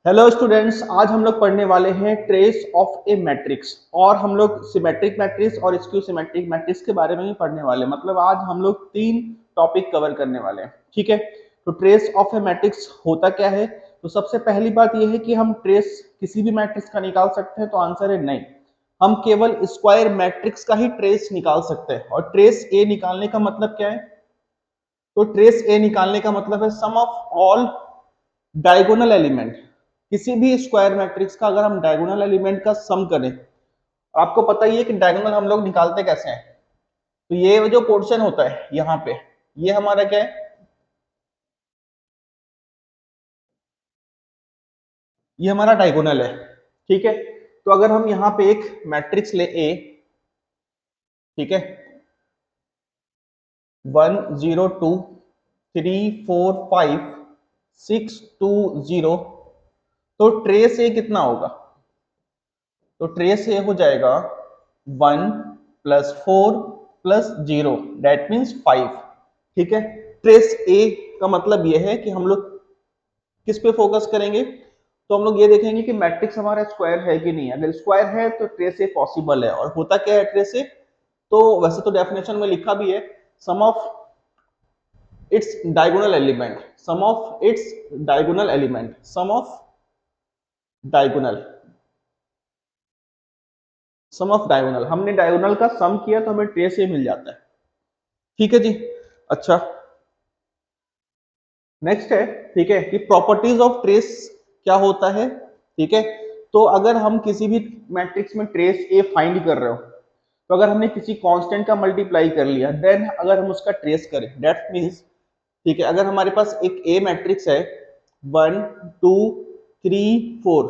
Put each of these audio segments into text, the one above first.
Hello students, आज हम लोग पढ़ने वाले हैं ट्रेस ऑफ ए मैट्रिक्स और हम लोग सिमेट्रिक मैट्रिक्स और स्क्यू सिमेट्रिक मैट्रिक्स के बारे में भी पढ़ने वाले हैं। मतलब आज हम लोग तीन टॉपिक कवर करने वाले हैं। ठीक है, तो ट्रेस ऑफ ए मैट्रिक्स होता क्या है? तो सबसे पहली बात यह है कि हम ट्रेस किसी भी मैट्रिक्स का निकाल सकते हैं। तो आंसर है नहीं, हम केवल स्क्वायर मैट्रिक्स का ही ट्रेस निकाल सकते हैं। और ट्रेस ए निकालने का मतलब क्या है? तो ट्रेस ए निकालने का मतलब है sum of all diagonal element. किसी भी स्क्वायर मैट्रिक्स का अगर हम डायगोनल एलिमेंट का सम करें, आपको पता ही है कि डायगोनल हम लोग निकालते कैसे हैं। तो ये जो पोर्शन होता है यहाँ पे, ये हमारा क्या है? ये हमारा डायगोनल है। ठीक है, तो अगर हम यहाँ पे एक मैट्रिक्स ले ए, ठीक है, 1 0 2 3 4 5 6 2 0, तो ट्रेस ए कितना होगा? तो ट्रेस ए हो जाएगा 1 + 4 + 0, दैट मीन्स 5। ठीक है, ट्रेस ए का मतलब यह है कि हम लोग किस पे फोकस करेंगे? तो हम लोग ये देखेंगे कि मैट्रिक्स हमारा स्क्वायर है कि नहीं। अगर स्क्वायर है तो ट्रेस ए पॉसिबल है। और होता क्या है ट्रेस ए? तो वैसे तो डेफिनेशन में लिखा भी है, sum of its diagonal element, sum of its diagonal element, sum of diagonal, sum of diagonal. हमने डायगोनल का सम किया तो हमें ट्रेस ए मिल जाता है। ठीक है जी। अच्छा, नेक्स्ट है, ठीक है, कि प्रॉपर्टीज ऑफ ट्रेस क्या होता है। ठीक है, तो अगर हम किसी भी मैट्रिक्स में ट्रेस ए फाइंड कर रहे हो, तो अगर हमने किसी कांस्टेंट का मल्टीप्लाई कर लिया, देन अगर हम उसका ट्रेस करें, दैट मीन्स, ठीक है, अगर हमारे पास एक ए मैट्रिक्स है 1 2 3 4,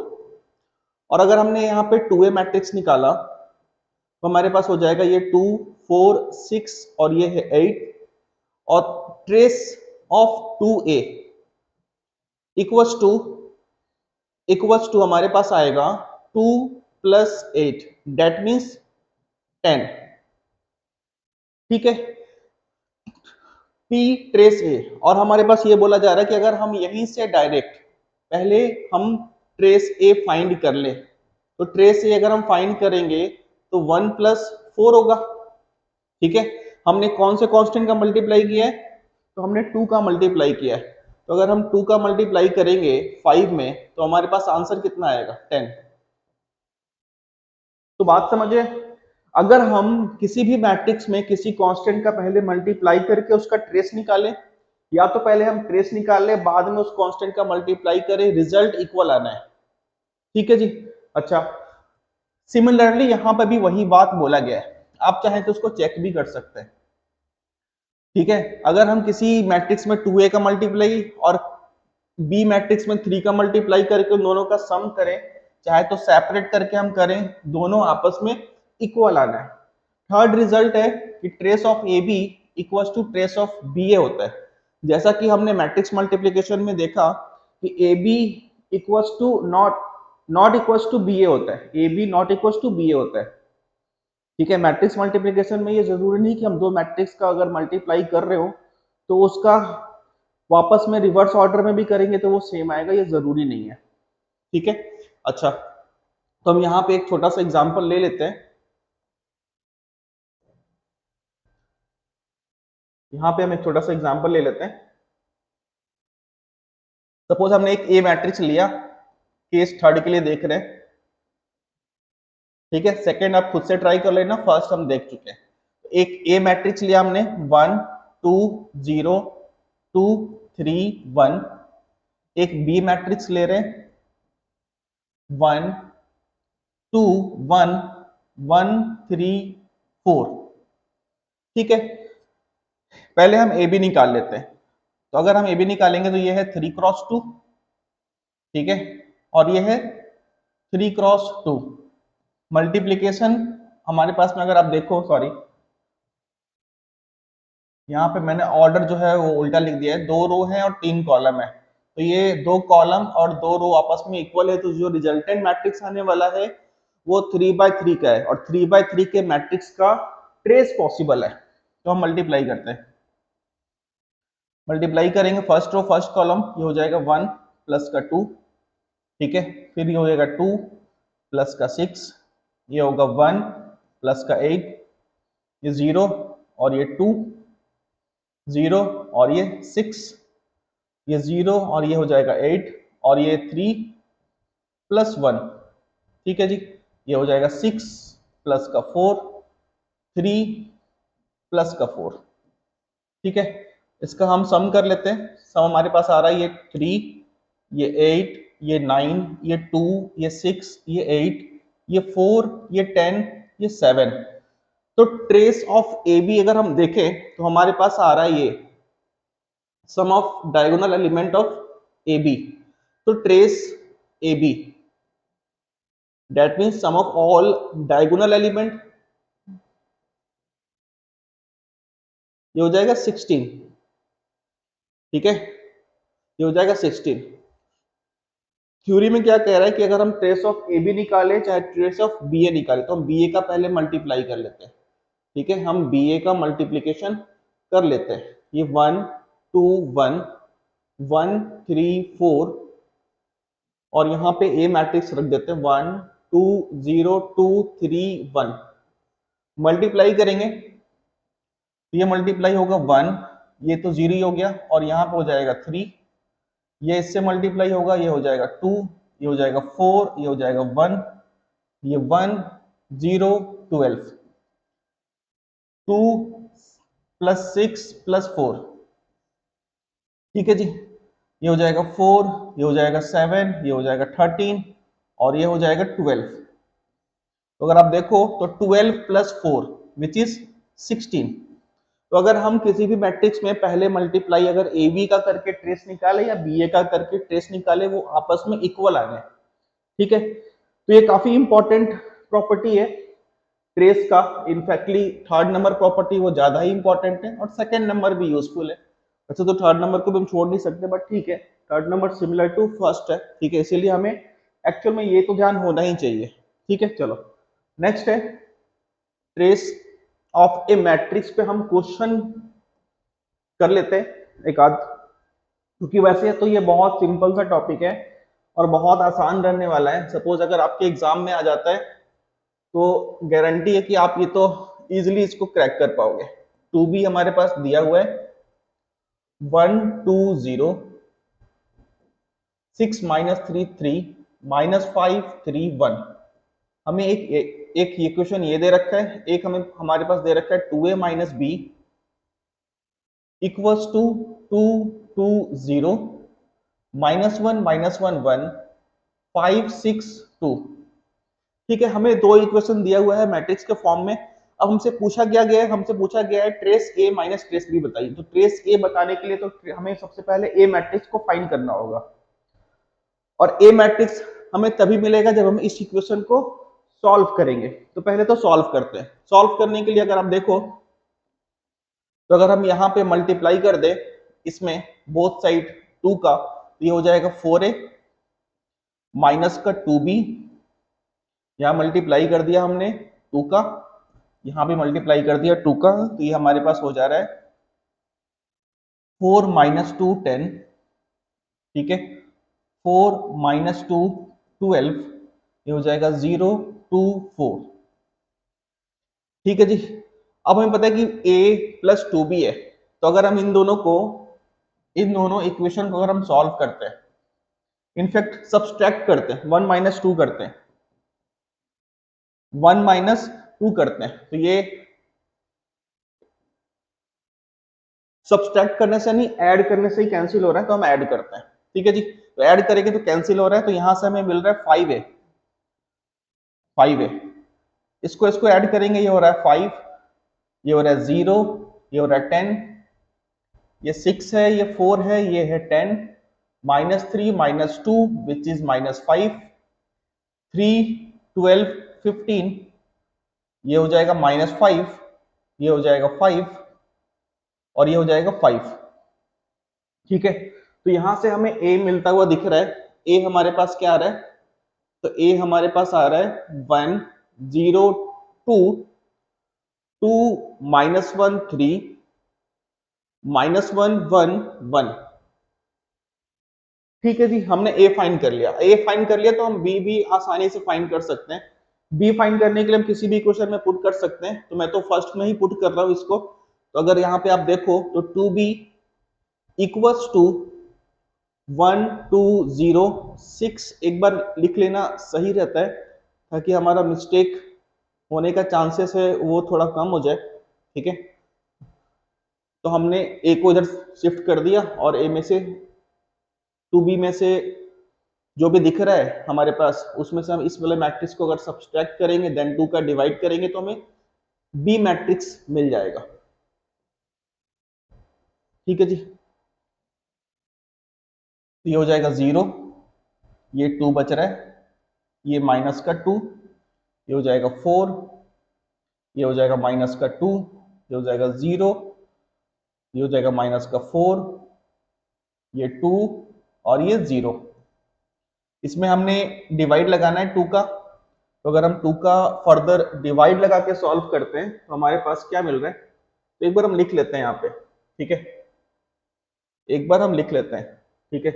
और अगर हमने यहाँ पे 2a मैट्रिक्स निकाला, तो हमारे पास हो जाएगा ये 2 4 6 और ये है 8। और trace of 2a equals to हमारे पास आएगा 2 + 8, डेट मीन्स 10। ठीक है, पी ट्रेस ए। और हमारे पास ये बोला जा रहा है कि अगर हम यहीं से डायरेक्ट पहले हम ट्रेस ए फाइंड कर ले, तो ट्रेस ए अगर हम फाइंड करेंगे तो 1 + 4 होगा। ठीक है, हमने कौन से कांस्टेंट का मल्टीप्लाई किया है? तो हमने 2 का मल्टीप्लाई किया है। तो अगर हम 2 का मल्टीप्लाई करेंगे 5 में, तो हमारे पास आंसर कितना आएगा? 10। तो बात समझे, अगर हम किसी भी मैट्रिक्स में किसी कांस्टेंट का पहले मल्टीप्लाई करके उसका ट्रेस निकालें, या तो पहले हम ट्रेस निकाल ले बाद में उस कांस्टेंट का मल्टीप्लाई करें, रिजल्ट इक्वल आना है। ठीक है जी। अच्छा, सिमिलरली यहां पर भी वही बात बोला गया है, आप चाहें तो उसको चेक भी कर सकते हैं। ठीक है, अगर हम किसी मैट्रिक्स में 2a का मल्टीप्लाई और बी मैट्रिक्स में 3 का मल्टीप्लाई करके उन दोनों का सम करें, चाहे तो सेपरेट करके हम करें, दोनों आपस में इक्वल आना है। थर्ड रिजल्ट है कि trace of A B equals to trace of B A होता है। जैसा कि हमने मैट्रिक्स मल्टीप्लिकेशन में देखा कि A B equals to not not equals to B A होता है, A B not equals to B A होता है। ठीक है, मैट्रिक्स मल्टीप्लिकेशन में ये जरूरी नहीं कि हम दो मैट्रिक्स का अगर मल्टीप्लाई कर रहे हो तो उसका वापस में रिवर्स ऑर्डर में भी करेंगे तो वो सेम आएगा, ये जरूरी नहीं है। ठीक है। अच्छा, तो हम यहाँ पे एक छोटा सा एग्जांपल ले लेते हैं। यहाँ पे हम एक छोटा सा एग्जांपल ले लेते हैं। सपोज हमने एक ए मैट्रिक्स लिया, केस थर्ड के लिए देख रहे हैं। ठीक है, सेकंड आप खुद से ट्राई कर लेना, फर्स्ट हम देख चुके हैं। एक ए मैट्रिक्स लिया हमने 1 2 0 2 3 1। एक बी मैट्रिक्स ले रहे हैं 1 2 1 1 3 4। ठीक है, पहले हम ए बी निकाल लेते हैं। तो अगर हम ए बी निकालेंगे तो ये है 3 × 2, ठीक है, और ये है 3 × 2। मल्टीप्लीकेशन हमारे पास में अगर आप देखो, सॉरी, यहाँ पे मैंने ऑर्डर जो है वो उल्टा लिख दिया है, 2 रो है और 3 कॉलम है। तो ये 2 कॉलम और 2 रो आपस में इक्वल है, तो जो रिजल्टेंट मैट्रिक्स आने वाला है वो 3/3 का है, और 3/3 के मैट्रिक्स का ट्रेस पॉसिबल है। तो हम मल्टीप्लाई करते हैं, मल्टीप्लाई करेंगे फर्स्ट रो फर्स्ट कॉलम, ये हो जाएगा 1 + 2, ठीक है, फिर ये हो जाएगा 2 प्लस का 6, ये होगा 1 प्लस का 8, ये 0 और ये 2, 0 और ये 6, ये 0 और ये हो जाएगा 8 और ये 3 प्लस 1, ठीक है जी, ये हो जाएगा 6 प्लस का 4, 3 प्लस का 4, ठीक है। इसका हम सम कर लेते हैं। सम हमारे पास आ रहा है ये 3, ये 8, ये 9, ये 2, ये 6, ये 8, ये 4, ये 10, ये 7। तो ट्रेस ऑफ ए बी अगर हम देखें तो हमारे पास आ रहा है ये sum of diagonal element of A B. तो trace A B that means sum of all diagonal element, ये हो जाएगा 16, ठीक है, ये हो जाएगा 16। थ्योरी में क्या कह रहा है कि अगर हम ट्रेस ऑफ ए बी निकाले चाहे ट्रेस ऑफ बी ए निकाले तो हम बी ए का पहले मल्टीप्लाई कर लेते हैं, ठीक है, हम बी ए का मल्टीप्लीकेशन कर लेते हैं। ये 1 2 1 1 3 4 और यहाँ पे ए मैट्रिक्स रख देते हैं 1 2 0 2 3 1, मल्टीप्लाई करेंगे तो ये मल्टीप्लाई होगा 1, ये तो 0 ही हो गया और यहाँ पे हो जाएगा 3, ये इससे मल्टीप्लाई होगा, ये हो जाएगा 2, ये हो जाएगा 4, ये हो जाएगा 1, ये 1 0 12, 2 प्लस 6 प्लस 4, ठीक है जी, ये हो जाएगा 4, ये हो जाएगा 7, ये हो जाएगा 13 और ये हो जाएगा 12। तो अगर आप देखो तो 12 प्लस 4 विच इज 16। तो अगर हम किसी भी मैट्रिक्स में पहले मल्टीप्लाई अगर ए बी का करके ट्रेस निकाले या बी ए का करके ट्रेस निकाले वो आपस में इक्वल आ जाए, ठीक है। तो ये काफी इंपॉर्टेंट प्रॉपर्टी है ट्रेस का। इनफैक्टली थर्ड नंबर प्रॉपर्टी वो ज्यादा ही इंपॉर्टेंट है और सेकंड नंबर भी यूजफुल है। अच्छा तो थर्ड नंबर को भी हम छोड़ नहीं सकते बट ठीक है, third number similar to first है, ठीक है, इसीलिए हमें एक्चुअल में ये तो ध्यान होना ही चाहिए, ठीक है। चलो नेक्स्ट है ट्रेस ऑफ ए मैट्रिक्स पे हम क्वेश्चन कर लेते हैं एक आध, क्योंकि वैसे तो ये बहुत सिंपल सा टॉपिक है और बहुत आसान रहने वाला है। सपोज अगर आपके एग्जाम में आ जाता है तो गारंटी है कि आप ये तो इजीली इसको क्रैक कर पाओगे। टू बी हमारे पास दिया हुआ है 1 2 0 6 माइनस 3 3 माइनस 5 3 1। हमें एक इक्वेशन ये दे रखा है, एक हमें हमारे पास दे रखा है 2a minus B equals to 2 2 0 minus 1 1 5 6 2, ठीक है। हमें दो इक्वेशन दिया हुआ है मैट्रिक्स के फॉर्म में। अब हमसे पूछा क्या गया है, हमसे पूछा गया है ट्रेस ए माइनस ट्रेस बी बताइए। तो ट्रेस ए बताने के लिए तो हमें सबसे पहले ए मैट्रिक्स को फाइंड करना होगा और ए मैट्रिक्स हमें तभी मिलेगा जब हम इस इक्वेशन को सॉल्व करेंगे। तो पहले तो सॉल्व करते हैं। सॉल्व करने के लिए अगर आप देखो तो अगर हम यहाँ पे मल्टीप्लाई कर दे इसमें बोथ साइड 2 का तो ये हो जाएगा 4a माइनस का 2b, यहाँ मल्टीप्लाई कर दिया हमने 2 का, यहाँ भी मल्टीप्लाई कर दिया 2 का, तो ये हमारे पास हो जा रहा है 4 माइनस 2 10, ठीक है, 4 माइनस 2 12, ये हो जाएगा 0 2 4, ठीक है जी। अब हमें पता है कि a प्लस 2b है, तो अगर हम इन दोनों इक्वेशन को अगर हम सॉल्व करते हैं, इनफैक्ट सब्सट्रैक्ट करते हैं, 1 माइनस 2 करते हैं, 1 माइनस 2 करते हैं, तो ये सब्सट्रैक्ट करने से नहीं ऐड करने से ही कैंसिल हो रहा है, तो हम ऐड करते हैं, ठीक है जी। तो ऐड करेंगे तो कैंसिल हो रहा है, तो यहां से हमें मिल रहा है 5a, 5a, इसको इसको ऐड करेंगे, ये हो रहा है 5, ये हो रहा है 0, ये हो रहा है 10, ये 6 है, ये 4 है, ये है 10, minus 3 minus 2 which is minus 5, 3 12 15, ये हो जाएगा माइनस 5, ये हो जाएगा 5 और ये हो जाएगा 5, ठीक है। तो यहां से हमें a मिलता हुआ दिख रहा है। a हमारे पास क्या आ रहा है, तो a हमारे पास आ रहा है 1 0 2 2 माइनस 1 3 माइनस 1 1 1, ठीक है जी, हमने ए फाइंड कर लिया। ए फाइंड कर लिया तो हम बी भी आसानी से फाइंड कर सकते हैं। बी फाइंड करने के लिए हम किसी भी इक्वेशन में पुट कर सकते हैं, तो मैं तो फर्स्ट में ही पुट कर रहा हूं इसको। तो अगर यहाँ पे आप देखो तो 2b इक्वल्स टू 1206 एक बार लिख लेना सही रहता है, ताकि हमारा मिस्टेक होने का चांसेस है वो थोड़ा कम हो जाए। ठीक है, तो हमने ए को इधर शिफ्ट कर दिया और ए में से 2b में से जो भी दिख रहा है हमारे पास उसमें से हम इस वाले मैट्रिक्स को अगर सब्सट्रैक्ट करेंगे देन 2 का डिवाइड करेंगे तो हमें बी मैट्रिक्स मिल जाएगा। ठीक है जी, तो ये हो जाएगा 0, ये 2 बच रहा है, ये माइनस का 2, ये हो जाएगा 4, ये हो जाएगा माइनस का 2, ये हो जाएगा 0, ये हो जाएगा माइनस का 4, ये 2 और ये 0। इसमें हमने डिवाइड लगाना है 2 का, तो अगर हम 2 का फर्दर डिवाइड लगा के सॉल्व करते हैं तो हमारे पास क्या मिल रहा है, तो एक बार हम लिख लेते हैं यहाँ पे। ठीक है, एक बार हम लिख लेते हैं। ठीक है,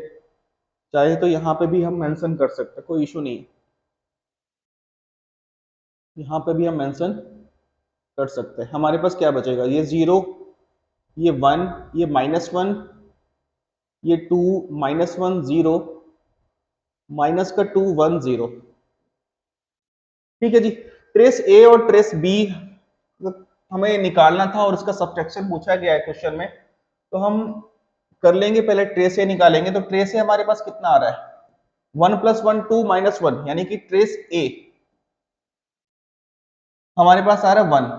चाहे तो यहाँ पे भी हम मेंशन कर सकते हैं, कोई इशू नहीं है, यहाँ पे भी हम मेंशन कर सकते हैं। हमारे पास क्या बचेगा, ये 0, ये 1, ये -1, ये 2, -1 0, माइनस का 2 1 0। ठीक है जी, ट्रेस ए और ट्रेस बी हमें निकालना था और इसका सब्ट्रैक्शन पूछा गया है क्वेश्चन में, तो हम कर लेंगे। पहले ट्रेस ए निकालेंगे, तो ट्रेस ए हमारे पास कितना आ रहा है, 1 + 1 2 -1, यानी कि ट्रेस ए हमारे पास आ रहा है 1।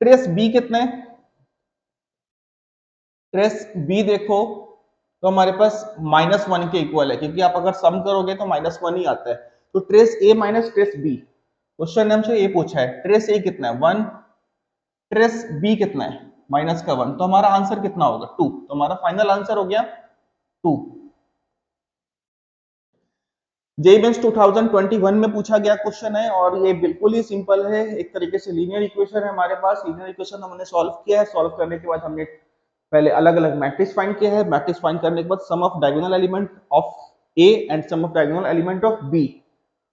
ट्रेस बी कितना है, ट्रेस बी देखो तो हमारे पास -1 के इक्वल है, क्योंकि आप अगर सम करोगे तो -1 ही आता है। तो ट्रेस ए माइनस ट्रेस बी, क्वेश्चन ने हमसे ये पूछा है ट्रेस ए कितना है 1, ट्रेस बी कितना है -1, तो हमारा आंसर कितना होगा 2। तो हमारा फाइनल आंसर हो गया 2। जेईई मेंस 2021 में पूछा गया क्वेश्चन है और ये बिल्कुल ही सिंपल है, एक तरीके से लीनियर इक्वेशन है हमारे पास। लीनियर इक्वेशन हमने सॉल्व किया है, सॉल्व करने के बाद हमने पहले अलग अलग मैट्रिक्स फाइंड किया है, मैट्रिक्स फाइंड करने के बाद sum of diagonal element of A and sum of diagonal element of B,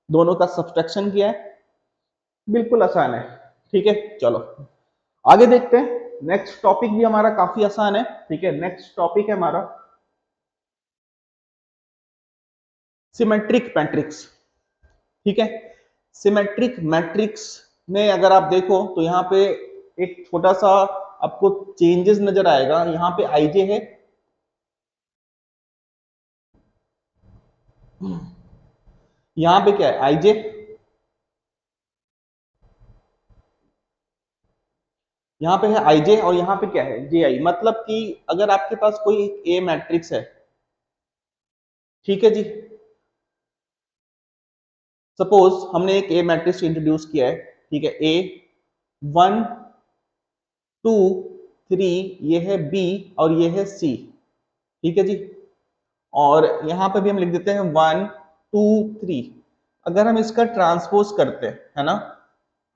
दोनों का सब्सट्रैक्शन किया है। बिल्कुल आसान है। ठीक है, चलो आगे देखते हैं। नेक्स्ट टॉपिक भी हमारा काफी आसान है। ठीक है, नेक्स्ट टॉपिक है हमारा सिमेट्रिक मैट्रिक्स। ठीक है, सिमेट्रिक मैट्रिक्स में अगर आप देखो तो यहाँ पे एक छोटा सा आपको चेंजेस नजर आएगा। यहाँ पे आईजे है, यहाँ पे क्या है आईजे, यहाँ पे है आईजे और यहाँ पे क्या है जे आई। मतलब कि अगर आपके पास कोई एक ए मैट्रिक्स है, ठीक है जी, सपोज हमने एक ए मैट्रिक्स इंट्रोड्यूस किया है। ठीक है, ए 1 2 3, ये है बी और ये है सी। ठीक है जी, और यहां पे भी हम लिख देते हैं 1 2 3। अगर हम इसका ट्रांसपोज करते हैं, है ना,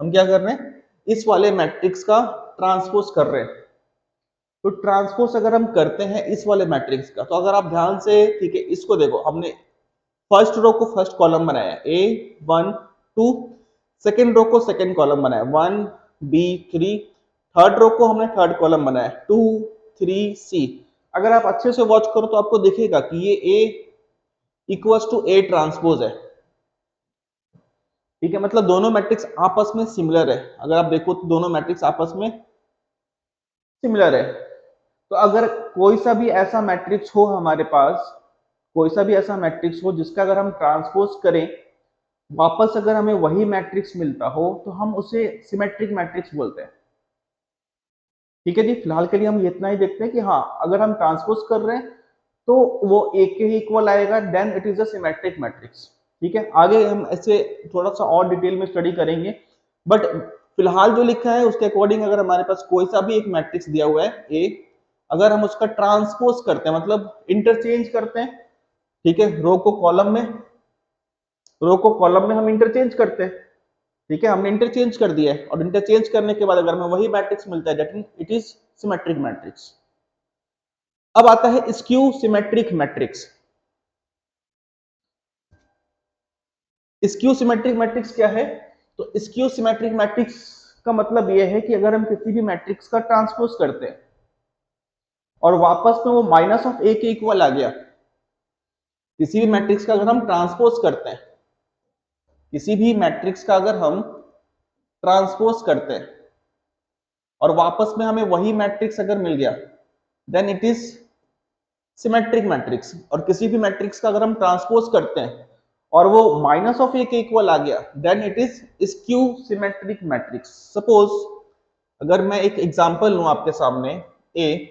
हम क्या कर रहे हैं, इस वाले मैट्रिक्स का ट्रांसपोज कर रहे हैं। तो ट्रांसपोज अगर हम करते हैं इस वाले मैट्रिक्स का, तो अगर आप ध्यान से, ठीक है, इसको देखो, हमने फर्स्ट रो को फर्स्ट कॉलम बनाया ए 1 2, सेकेंड रो को सेकेंड कॉलम बनाया 1 बी 3, थर्ड रो को हमने थर्ड कॉलम बनाया 2 3 सी। अगर आप अच्छे से वॉच करो तो आपको दिखेगा कि ये ए इक्वल्स टू ए ट्रांसपोज है। ठीक है, मतलब दोनों मैट्रिक्स आपस में सिमिलर है। अगर आप देखो तो दोनों मैट्रिक्स आपस में सिमिलर है। तो अगर कोई सा भी ऐसा मैट्रिक्स हो हमारे पास, कोई सा भी ऐसा मैट्रिक्स हो जिसका अगर हम ट्रांसपोज करें वापस अगर हमें वही मैट्रिक्स मिलता हो, तो हम उसे सिमेट्रिक मैट्रिक्स बोलते हैं। ठीक है जी, फिलहाल के लिए हम इतना ही देखते हैं कि हाँ, अगर हम ट्रांसपोज कर रहे हैं तो वो ए के ही इक्वल आएगा, then it is a symmetric matrix. ठीक है, आगे हम ऐसे थोड़ा सा और डिटेल में स्टडी करेंगे, बट फिलहाल जो लिखा है उसके अकॉर्डिंग अगर हमारे पास कोई सा भी एक मैट्रिक्स दिया हुआ है ए, अगर हम उसका ट्रांसपोज करते हैं मतलब इंटरचेंज करते हैं, ठीक है, रो को कॉलम में हम इंटरचेंज करते हैं। ठीक है, हमने इंटरचेंज कर दिया है और इंटरचेंज करने के बाद अगर हमें वही मैट्रिक्स मिलता है, that mean it is symmetric matrix. अब आता है skew symmetric matrix. Skew symmetric matrix क्या है? तो स्क्यू सिमेट्रिक मैट्रिक्स का मतलब यह है कि अगर हम किसी भी मैट्रिक्स का ट्रांसपोज करते हैं और वापस में वो माइनस ऑफ ए के इक्वल आ गया, किसी भी मैट्रिक्स का अगर हम ट्रांसपोज करते हैं, किसी भी मैट्रिक्स का अगर हम ट्रांसपोज करते हैं और वापस में हमें वही मैट्रिक्स अगर मिल गया, then it is symmetric matrix. और किसी भी मैट्रिक्स का अगर हम ट्रांसपोज करते हैं और वो माइनस ऑफ ए के इक्वल आ गया, then it is skew symmetric matrix. Suppose अगर मैं एक एग्जांपल लूं आपके सामने, ए,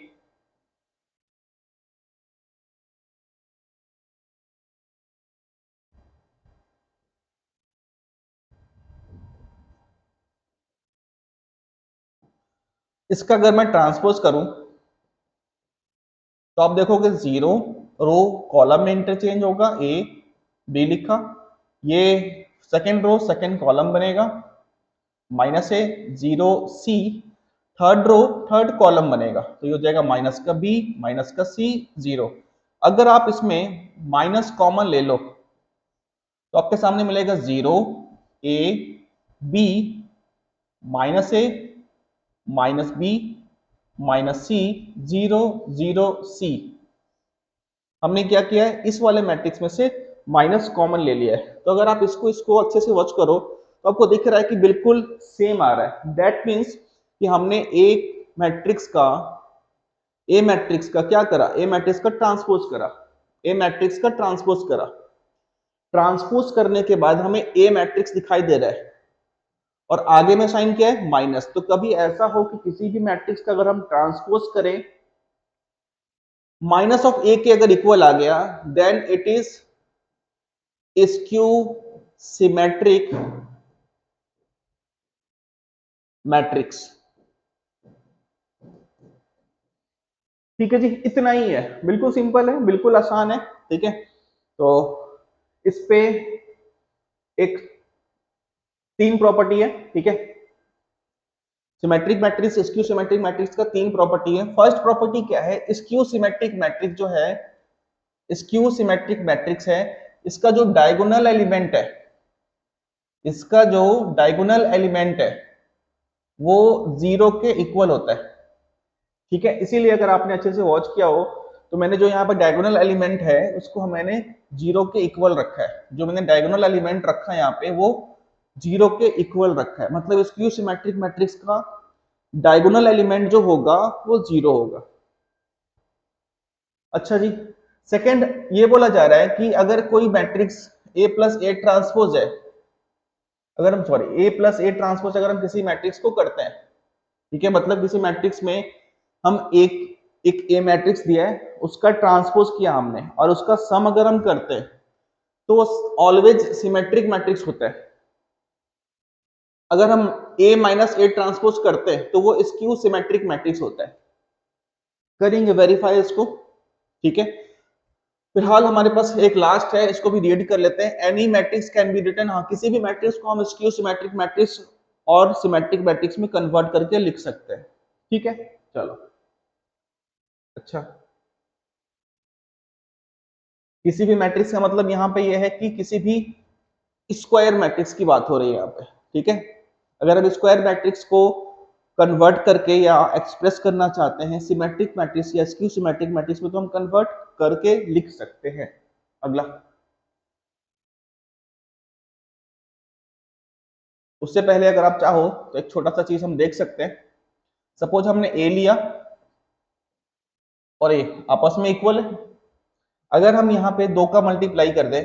इसका अगर मैं ट्रांसपोज करूं तो आप देखोगे 0 रो कॉलम में इंटरचेंज होगा, ए बी लिखा, ये सेकेंड रो सेकेंड कॉलम बनेगा, माइनस ए 0 सी थर्ड रो थर्ड कॉलम बनेगा, तो ये हो जाएगा माइनस का बी माइनस का सी 0। अगर आप इसमें माइनस कॉमन ले लो तो आपके सामने मिलेगा 0 A B minus A minus B minus C 0 0 C. हमने क्या किया है, इस वाले मैट्रिक्स में से माइनस कॉमन ले लिया है। तो अगर आप इसको अच्छे से वॉच करो तो आपको दिख रहा है कि बिल्कुल सेम आ रहा है। दैट मीन्स कि हमने ए मैट्रिक्स का क्या करा, ए मैट्रिक्स का ट्रांसपोज करा, ए मैट्रिक्स का ट्रांसपोज करा। ट्रांसपोज करने के बाद हमें ए मैट्रिक्स दिखाई दे रहा है और आगे में साइन क्या है, माइनस। तो कभी ऐसा हो कि किसी भी मैट्रिक्स का अगर हम ट्रांसपोज करें, माइनस ऑफ ए के अगर इक्वल आ गया, then it is skew symmetric matrix. ठीक है जी, इतना ही है, बिल्कुल सिंपल है, बिल्कुल आसान है। ठीक है, तो इस पे एक 3 प्रॉपर्टी है। ठीक है, symmetric matrix skew symmetric matrix का 3 प्रॉपर्टी है। फर्स्ट प्रॉपर्टी क्या है, स्क्यू सिमेट्रिक मैट्रिक्स जो है, स्क्यू सिमेट्रिक मैट्रिक्स है, इसका जो डायगोनल एलिमेंट है, इसका जो डायगोनल एलिमेंट है वो 0 के इक्वल होता है। ठीक है, इसीलिए अगर आपने अच्छे से वॉच किया हो तो मैंने जो यहाँ पर डायगोनल एलिमेंट है उसको मैंने 0 के इक्वल रखा है। जो मैंने डायगोनल एलिमेंट रखा है यहाँ पे वो 0 के इक्वल रखा है, मतलब स्क्यू सिमेट्रिक मैट्रिक्स का डायगोनल एलिमेंट जो होगा वो 0 होगा। अच्छा जी, सेकंड ये बोला जा रहा है कि अगर कोई matrix A plus A transpose है, अगर हम sorry A plus A transpose अगर हम किसी मैट्रिक्स को करते हैं, ठीक है, मतलब किसी मैट्रिक्स में हम एक एक ए मैट्रिक्स दिया है, उसका ट्रांसपोज किया हमने और उसका सम अगर हम करते हैं तो ऑलवेज सिमेट्रिक मैट्रिक्स होता है। अगर हम ए माइनस ए ट्रांसपोज करते हैं तो वो स्क्यू सिमेट्रिक मैट्रिक्स होता है। करेंगे वेरीफाई इसको। ठीक है, फिलहाल हमारे पास एक लास्ट है, इसको भी रीड कर लेते हैं। Any matrix can be written, हाँ किसी भी मैट्रिक्स को हम स्क्यू सिमेट्रिक मैट्रिक्स और सिमेट्रिक मैट्रिक्स में कन्वर्ट करके लिख सकते हैं। ठीक है, चलो। अच्छा, किसी भी मैट्रिक्स का मतलब यहाँ पे यह है कि किसी भी स्क्वायर मैट्रिक्स की बात हो रही है यहाँ पे। ठीक है, अगर हम स्क्वायर मैट्रिक्स को कन्वर्ट करके या एक्सप्रेस करना चाहते हैं सिमेट्रिक मैट्रिक्स या स्क्यू सिमेट्रिक मैट्रिक्स में, तो हम कन्वर्ट करके लिख सकते हैं। अगला, उससे पहले अगर आप चाहो तो एक छोटा सा चीज हम देख सकते हैं। सपोज हमने ए लिया और ए आपस में इक्वल है। अगर हम यहाँ पे 2 का मल्टीप्लाई कर दे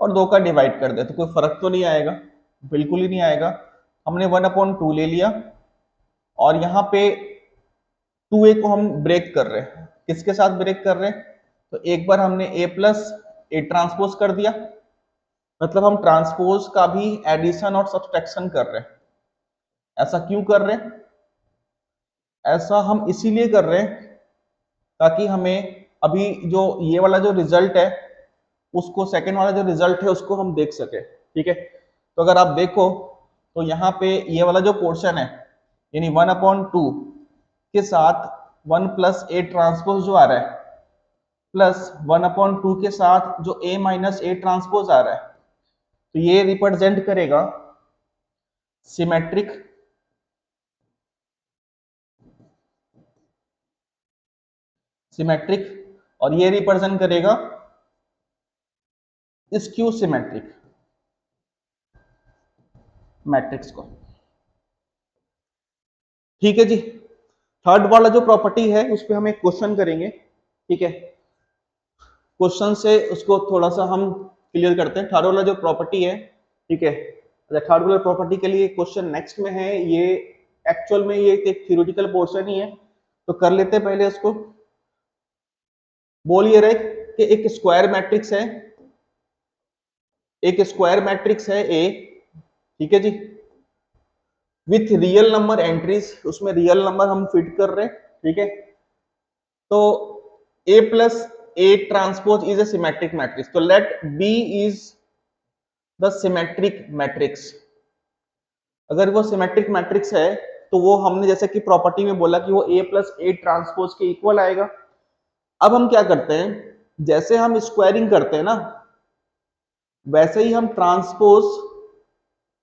और 2 का डिवाइड कर दे तो कोई फर्क तो नहीं आएगा, बिल्कुल ही नहीं आएगा। हमने 1/2 ले लिया और यहाँ पे 2a को हम ब्रेक कर रहे हैं, किसके साथ ब्रेक कर रहे हैं, तो एक बार हमने a प्लस ए ट्रांसपोज कर दिया, मतलब हम ट्रांसपोज का भी एडिशन और सब्सट्रैक्शन कर रहे हैं। ऐसा क्यों कर रहे हैं, ऐसा हम इसीलिए कर रहे हैं ताकि हमें अभी जो ये वाला जो रिजल्ट है उसको, सेकेंड वाला जो रिजल्ट है उसको हम देख सके। ठीक है, तो अगर आप देखो तो यहाँ पे ये वाला जो पोर्शन है यानी 1/2 के साथ 1 प्लस ए ट्रांसपोज जो आ रहा है प्लस 1/2 के साथ जो a माइनस ए ट्रांसपोज आ रहा है, तो ये रिप्रेजेंट करेगा सिमेट्रिक सिमेट्रिक और ये रिप्रेजेंट करेगा स्क्यू सिमेट्रिक मैट्रिक्स को। ठीक है जी। थर्ड वाला जो प्रॉपर्टी है उस पर हम एक क्वेश्चन करेंगे। ठीक है, क्वेश्चन से उसको थोड़ा सा हम क्लियर करते हैं। थर्ड वाला जो प्रॉपर्टी है, ठीक है, थर्ड वाला प्रॉपर्टी के लिए क्वेश्चन नेक्स्ट में है। ये एक्चुअल में ये एक थ्योरेटिकल पोर्शन ही है, तो कर लेते हैं पहले उसको। बोल ये रहे कि एक स्क्वायर मैट्रिक्स है, एक स्क्वायर मैट्रिक्स है ए, ठीक है जी, विथ रियल नंबर एंट्रीज, उसमें रियल नंबर हम फिट कर रहे हैं। ठीक है, तो A plus A transpose is a symmetric matrix, तो let B is the symmetric matrix. अगर वो सिमेट्रिक मैट्रिक्स है तो वो हमने जैसे कि प्रॉपर्टी में बोला कि वो A प्लस A ट्रांसपोज के इक्वल आएगा। अब हम क्या करते हैं, जैसे हम स्क्वायरिंग करते हैं ना, वैसे ही हम ट्रांसपोज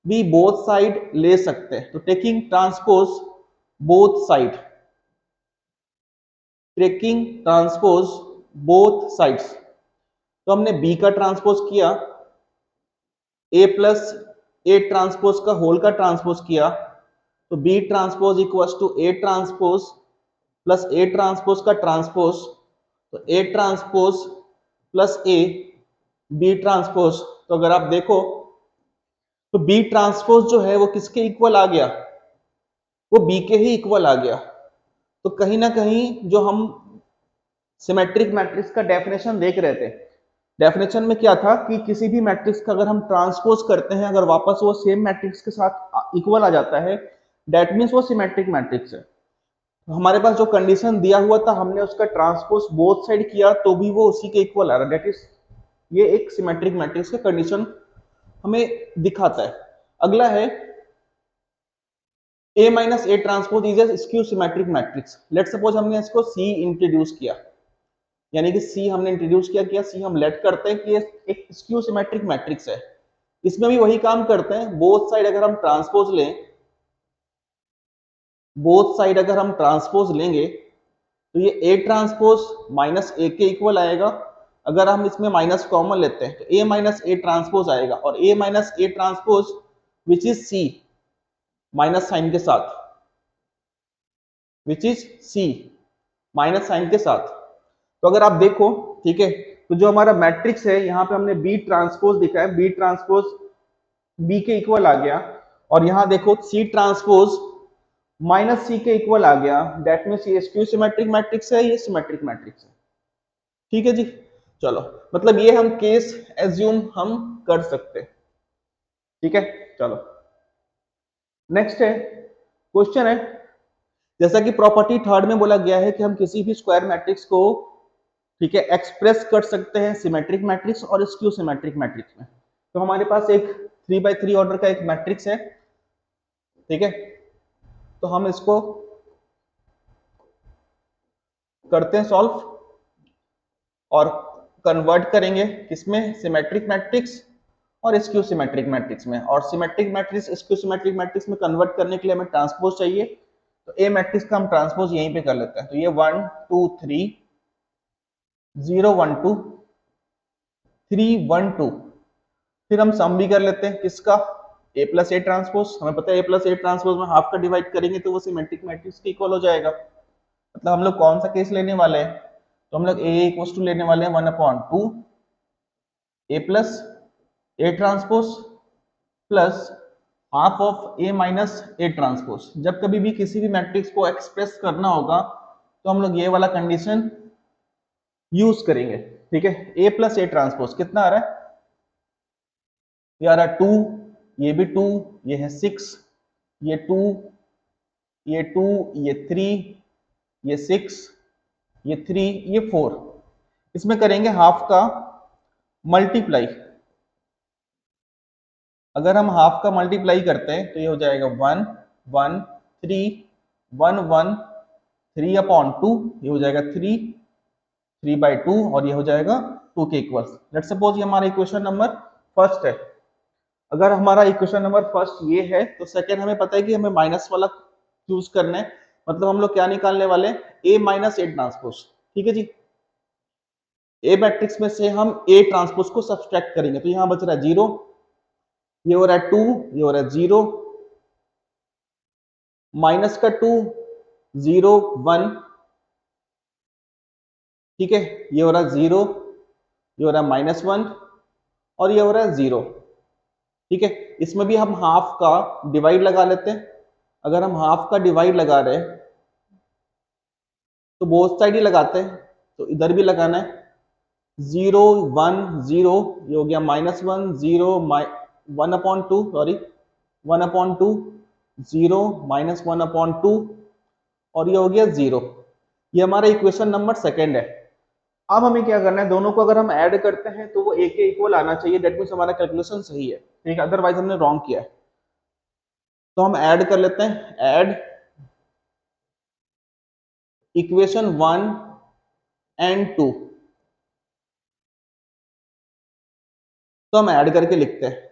भी बोथ साइड ले सकते हैं। तो taking transpose both side, taking transpose both sides, तो हमने B का ट्रांसपोज किया, A प्लस A ट्रांसपोज का होल का ट्रांसपोज किया, तो B transpose equals to A transpose plus A transpose का ट्रांसपोज, तो A transpose plus A B transpose. तो अगर आप देखो तो B ट्रांसपोज जो है वो किसके इक्वल आ गया, वो B के ही इक्वल आ गया। तो कहीं ना कहीं जो हम सिमेट्रिक मैट्रिक्स का डेफिनेशन देख रहे थे, डेफिनेशन में क्या था कि किसी भी मैट्रिक्स का अगर हम ट्रांसपोज करते हैं, अगर वापस वो सेम मैट्रिक्स के साथ इक्वल आ जाता है, दैट मीन्स वो सिमेट्रिक मैट्रिक्स है। तो हमारे पास जो कंडीशन दिया हुआ था, हमने उसका ट्रांसपोज बोथ साइड किया तो भी वो उसी के इक्वल आ रहा है, दैट इज ये एक सिमेट्रिक मैट्रिक्स का कंडीशन हमें दिखाता है। अगला है A minus A transpose is A skew symmetric matrix. Let suppose हमने इसको C इंट्रोड्यूस किया, यानी कि C हमने इंट्रोड्यूस किया C हम लेट करते हैं कि एक स्क्यू सिमेट्रिक मैट्रिक्स है। इसमें भी वही काम करते हैं, बोथ साइड अगर हम ट्रांसपोज लें, बोथ साइड अगर हम ट्रांसपोज लेंगे तो ये A ट्रांसपोज माइनस A के इक्वल आएगा। अगर हम इसमें माइनस कॉमन लेते हैं तो A माइनस A ट्रांसपोज आएगा, और A minus A transpose which is C minus sign के साथ, which is C minus sign के साथ। तो अगर आप देखो, ठीक है, तो जो हमारा मैट्रिक्स है यहाँ पे हमने B ट्रांसपोज दिखा है, B ट्रांसपोज B के इक्वल आ गया, और यहाँ देखो C ट्रांसपोज माइनस C के इक्वल आ गया, दैट मींस ये स्क्यू सिमेट्रिक मैट्रिक्स है, ये सिमेट्रिक मैट्रिक्स है। ठीक है जी, चलो, मतलब ये हम केस एज्यूम हम कर सकते हैं। ठीक है, चलो नेक्स्ट है, क्वेश्चन है, जैसा कि प्रॉपर्टी थर्ड में बोला गया है कि हम किसी भी स्क्वायर मैट्रिक्स को, ठीक है, एक्सप्रेस कर सकते हैं सिमेट्रिक मैट्रिक्स और स्क्यू सिमेट्रिक मैट्रिक्स में। तो हमारे पास एक 3x3 ऑर्डर का एक मैट्रिक्स है, ठीक है, तो हम इसको करते हैं सॉल्व और कन्वर्ट करेंगे किसमें, सिमेट्रिक मैट्रिक्स और स्क्यू सिमेट्रिक मैट्रिक्स में। और symmetric matrix skew symmetric matrix में कन्वर्ट करने के लिए हमें ट्रांसपोज चाहिए, तो ए मैट्रिक्स का हम ट्रांसपोज यहीं पे कर लेते हैं। तो ये 1 2 3 0 1 2 3 1 2, फिर हम सम भी कर लेते हैं किसका, ए प्लस ए ट्रांसपोज। हमें पता है ए प्लस ए ट्रांसपोज में हाफ का डिवाइड करेंगे तो वो सिमेट्रिक मैट्रिक्स के इक्वल हो जाएगा। मतलब हम लोग कौन सा केस लेने वाले हैं, तो हम लोग ए इक्वल टू लेने वाले हैं 1/2 A plus A transpose plus half of A minus A transpose. जब कभी भी किसी भी मैट्रिक्स को एक्सप्रेस करना होगा तो हम लोग ये वाला कंडीशन यूज करेंगे। ठीक है, ए प्लस ए ट्रांसपोज कितना आ रहा है, ये आ रहा है 2, ये भी 2, ये है 6, ये 2, ये 2, ये 3, ये 6, ये 3, ये 4। इसमें करेंगे हाफ का मल्टीप्लाई। अगर हम हाफ का मल्टीप्लाई करते हैं तो ये हो जाएगा 1 1 3 1 1 3/2, ये हो जाएगा 3 3/2, और ये हो जाएगा 2 के इक्वल्स। लेट्स सपोज ये हमारा इक्वेशन नंबर फर्स्ट है। अगर हमारा इक्वेशन नंबर फर्स्ट ये है तो सेकंड हमें पता है कि हमें माइनस वाला चूज करना है, मतलब हम लोग क्या निकालने वाले हैं, ए माइनस ए ट्रांसपोज। ठीक है जी, ए मैट्रिक्स में से हम ए ट्रांसपोज को सब्सट्रैक्ट करेंगे, तो यहां बच रहा है 0, ये हो रहा है 2, ये हो रहा है 0, माइनस का 2, 0 1, ठीक है, ये हो रहा है 0, ये हो रहा है -1 और ये हो रहा है 0। ठीक है, इसमें भी हम हाफ का डिवाइड लगा लेते हैं। अगर हम हाफ का डिवाइड लगा रहे हैं तो बोथ साइड ही लगाते हैं, तो इधर भी लगाना है। 0 1 0, ये हो गया -1 0 1/2, सॉरी 1/2, 0 -1/2 और ये हो गया 0। ये हमारा इक्वेशन नंबर सेकंड है। अब हमें क्या करना है, दोनों को अगर हम ऐड करते हैं तो वो ए के इक्वल आना चाहिए, दैट मीन्स हमारा कैलकुलेशन सही है। ठीक है, अदरवाइज हमने रॉन्ग किया है। तो हम ऐड कर लेते हैं, ऐड इक्वेशन 1 एंड 2, तो हम ऐड करके लिखते हैं।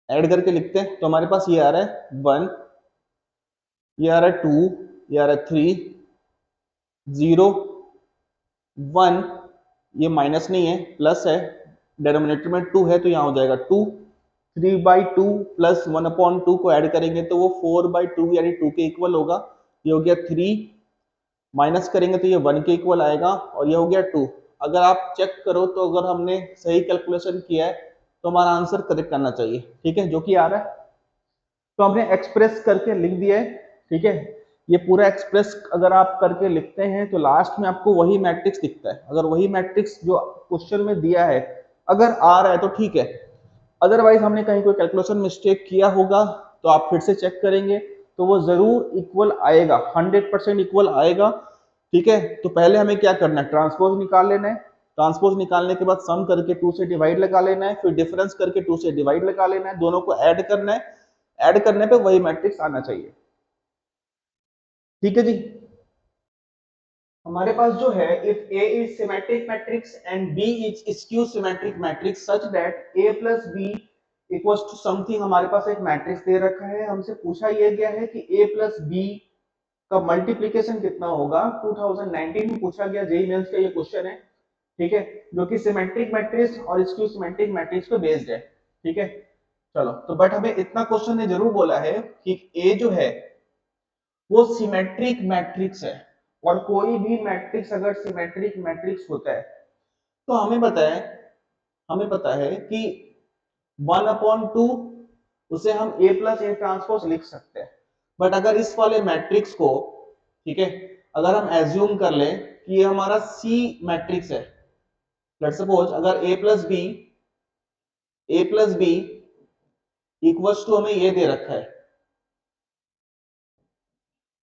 ऐड करके लिखते हैं तो हमारे पास ये आ रहा है 1, ये आ रहा है 2, ये आ रहा है 3, 0 1, ये माइनस नहीं है प्लस है, डिनोमिनेटर में 2 है तो यहाँ हो जाएगा 2, 3/2 प्लस 1/2 को ऐड करेंगे तो वो 4/2 यानी 2 के इक्वल होगा। ये हो गया 3, माइनस करेंगे तो ये 1 के इक्वल आएगा और ये हो गया 2। अगर आप चेक करो तो अगर हमने सही कैलकुलेशन किया है तो हमारा आंसर करेक्ट आना चाहिए। ठीक है, जो कि आ रहा है, तो हमने एक्सप्रेस करके लिख दिया है। ठीक है, ये पूरा एक्सप्रेस अगर आप करके लिखते हैं तो लास्ट में आपको वही मैट्रिक्स दिखता है। अगर वही मैट्रिक्स जो क्वेश्चन में दिया है अगर आ रहा है तो ठीक है, अदरवाइज हमने कहीं कोई कैलकुलेशन मिस्टेक किया होगा तो आप फिर से चेक करेंगे तो वो जरूर इक्वल आएगा, 100% इक्वल आएगा। ठीक है, तो पहले हमें क्या करना है, ट्रांसपोज निकाल लेना है। ट्रांसपोज निकालने के बाद सम करके 2 से डिवाइड लगा लेना है, फिर डिफरेंस करके 2 से डिवाइड लगा लेना है, दोनों को ऐड करना है। ऐड करने पे वही मैट्रिक्स आना चाहिए। ठीक है जी, हमारे पास जो है, if A is symmetric matrix and B is skew symmetric matrix such that A plus B equals to something, हमारे पास एक मैट्रिक्स दे रखा है, हमसे पूछा यह गया है कि A plus B का मल्टीप्लीकेशन कितना होगा। 2019 में पूछा गया, जेईई मेंस का ये क्वेश्चन है। ठीक है, जो कि सिमेट्रिक मैट्रिक्स और स्क्यू सिमेट्रिक मैट्रिक्स पे बेस्ड है। ठीक है, चलो, तो बट हमें इतना क्वेश्चन ने जरूर बोला है कि ए जो है वो सिमेट्रिक मैट्रिक्स है, और कोई भी मैट्रिक्स अगर सिमेट्रिक मैट्रिक्स होता है तो हमें पता है कि 1/2 उसे हम ए प्लस ए ट्रांसपोज लिख सकते हैं। बट अगर इस वाले मैट्रिक्स को, ठीक है, अगर हम एज्यूम कर लें कि ये हमारा सी मैट्रिक्स है, लेट्स सपोज अगर ए प्लस बी इक्वल्स टू, हमें ये दे रखा है,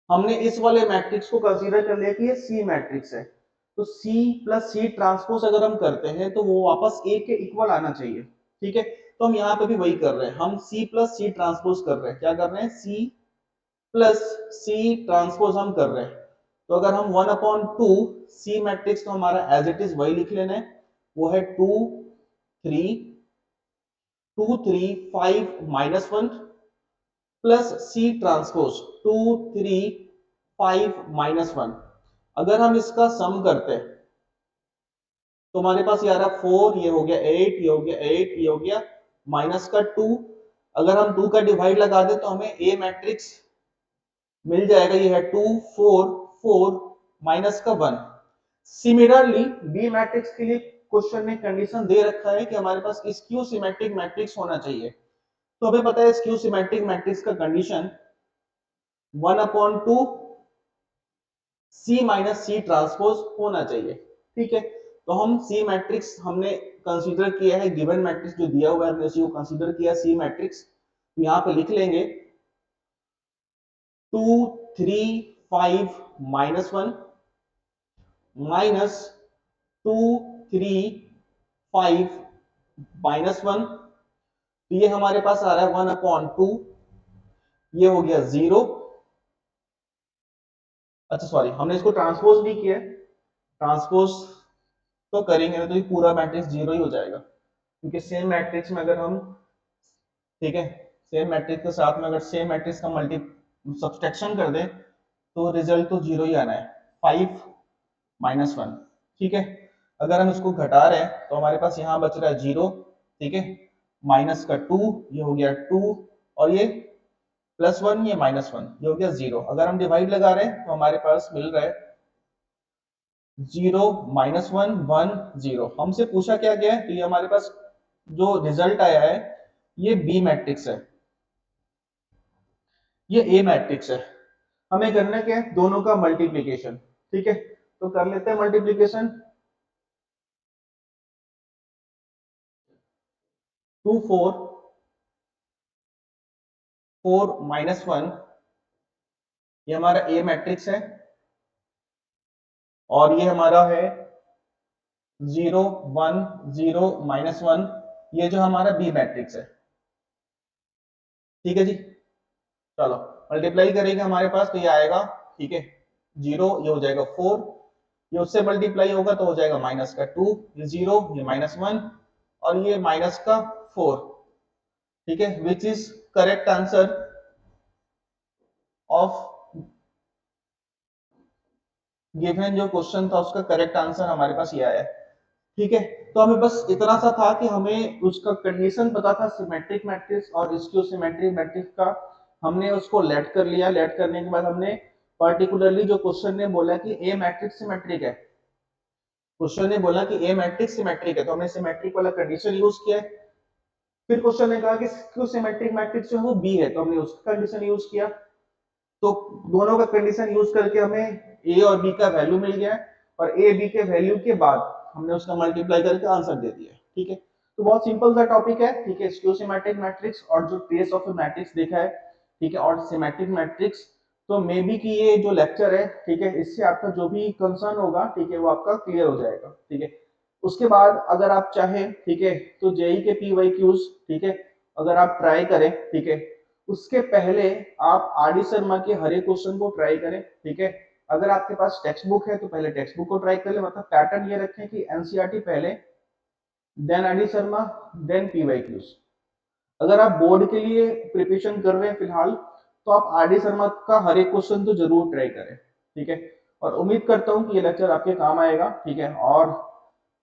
हमने इस वाले मैट्रिक्स को कंसीडर कर लिया कि ये सी मैट्रिक्स है, तो सी प्लस सी ट्रांसपोज अगर हम करते हैं तो वो वापस ए के इक्वल आना चाहिए। ठीक है, तो हम यहाँ पे भी वही कर रहे हैं, हम सी प्लस सी ट्रांसपोज कर रहे हैं। क्या कर रहे हैं, सी प्लस सी ट्रांसपोज हम कर रहे हैं। तो अगर हम 1/2 सी मैट्रिक्स, तो हमारा एज इट इज वही लिख लेना है, वो है 2 3 2 3 5 -1 प्लस सी ट्रांसपोज 2 3 5 -1। अगर हम इसका सम करते हैं तो हमारे पास ये आ रहा 4, ये हो गया 8, ये हो गया 8, ये हो गया माइनस का 2। अगर हम 2 का डिवाइड लगा दे तो हमें ए मैट्रिक्स मिल जाएगा, ये है 2 4 4 माइनस का 1। सिमिलरली बी मैट्रिक्स के लिए क्वेश्चन ने कंडीशन दे रखा है कि हमारे पास स्क्यू सिमेट्रिक मैट्रिक्स होना चाहिए। तो हमें पता है स्क्यू सिमेट्रिक मैट्रिक्स का कंडीशन 1/2 सी माइनस सी ट्रांसपोज होना चाहिए। ठीक है, तो हम सी मैट्रिक्स हमने कंसीडर किया है, गिवन मैट्रिक्स जो दिया हुआ है हमने उसी को कंसीडर किया सी मैट्रिक्स। तो यहाँ पे लिख लेंगे 2 3 5 -1 माइनस 2 3 5 -1, तो ये हमारे पास आ रहा है 1/2, ये हो गया 0। अच्छा सॉरी, हमने इसको ट्रांसपोज नहीं किया, ट्रांसपोज तो करेंगे तो ये पूरा मैट्रिक्स जीरो ही हो जाएगा, क्योंकि सेम मैट्रिक्स में अगर हम, ठीक है, सेम मैट्रिक्स के साथ में अगर सेम मैट्रिक्स का मल्टी सब्सट्रैक्शन कर दें तो रिजल्ट तो जीरो ही आना है, 5 - 1, ठीक है। अगर हम इसको घटा रहे हैं तो हमारे पास यहाँ बच रहा है 0, ठीक है, माइनस का 2, ये हो गया 2, और ये +1, ये -1, ये हो गया 0। अगर हम डिवाइड लगा रहे हैं तो हमारे पास मिल रहा है 0 -1 1 0। हमसे पूछा क्या गया है, तो ये हमारे पास जो रिजल्ट आया है ये बी मैट्रिक्स है, ये ए मैट्रिक्स है। हमें करना क्या है, दोनों का मल्टीप्लीकेशन, ठीक है। तो कर लेते हैं मल्टीप्लीकेशन। 2 4 4 -1, ये हमारा ए मैट्रिक्स है, और ये हमारा है 0 1 0 -1, ये जो हमारा बी मैट्रिक्स है, ठीक है जी। चलो मल्टीप्लाई करेंगे हमारे पास तो ये आएगा, ठीक है, 0, ये हो जाएगा 4, ये उससे मल्टीप्लाई होगा तो हो जाएगा माइनस का 2, ये 0, ये -1, और ये माइनस का 4, ठीक है, which is correct answer of given. जो क्वेश्चन था उसका करेक्ट आंसर हमारे पास ये आया है, ठीक है। तो हमें बस इतना सा था कि हमें उसका कंडीशन पता था सिमेट्रिक मैट्रिक्स और स्क्यू सिमेट्रिक मैट्रिक्स का, हमने उसको लेट कर लिया। लेट करने के बाद हमने पर्टिकुलरली जो क्वेश्चन ने बोला कि ए मैट्रिक्स सिमेट्रिक है, क्वेश्चन ने बोला कि ए मैट्रिक्स सिमेट्रिक है, तो हमने सिमेट्रिक वाला कंडीशन यूज किया है। फिर क्वेश्चन ने कहा कि स्क्यू सिमेट्रिक मैट्रिक्स जो है वो बी है, तो हमने उसका कंडीशन यूज किया। तो दोनों का कंडीशन यूज करके हमें ए और बी का वैल्यू मिल गया है, और ए बी के वैल्यू के बाद हमने उसका मल्टीप्लाई करके आंसर दे दिया, ठीक है। तो बहुत सिंपल सा टॉपिक है, ठीक है, स्क्यू सिमेट्रिक मैट्रिक्स और जो ट्रेस ऑफ मैट्रिक्स देखा है, ठीक है, और सिमेट्रिक मैट्रिक्स। तो मे बी कि ये जो लेक्चर है, ठीक है, इससे आपका जो भी कंसर्न होगा, ठीक है, वो आपका क्लियर हो जाएगा, ठीक है। उसके बाद अगर आप चाहें, ठीक है, तो जेई के PYQs, ठीक है, अगर आप ट्राई करें, ठीक है, उसके पहले आप आर डी शर्मा के हर एक क्वेश्चन को ट्राई करें, ठीक है। अगर आपके पास टेक्स्ट बुक है तो पहले टेक्स्ट बुक को ट्राई कर ले, मतलब पैटर्न ये रखें कि एनसीईआरटी पहले, then R D Sharma, then PYQs। अगर आप बोर्ड के लिए प्रिपरेशन कर रहे हैं फिलहाल, तो आप आर डी शर्मा का हर एक क्वेश्चन तो जरूर ट्राई करें, ठीक है। और उम्मीद करता हूँ कि ये लेक्चर आपके काम आएगा, ठीक है। और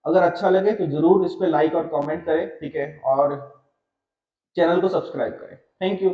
अगर अच्छा लगे तो जरूर इस पे लाइक और कमेंट करें, ठीक है, और चैनल को सब्सक्राइब करें। Thank you.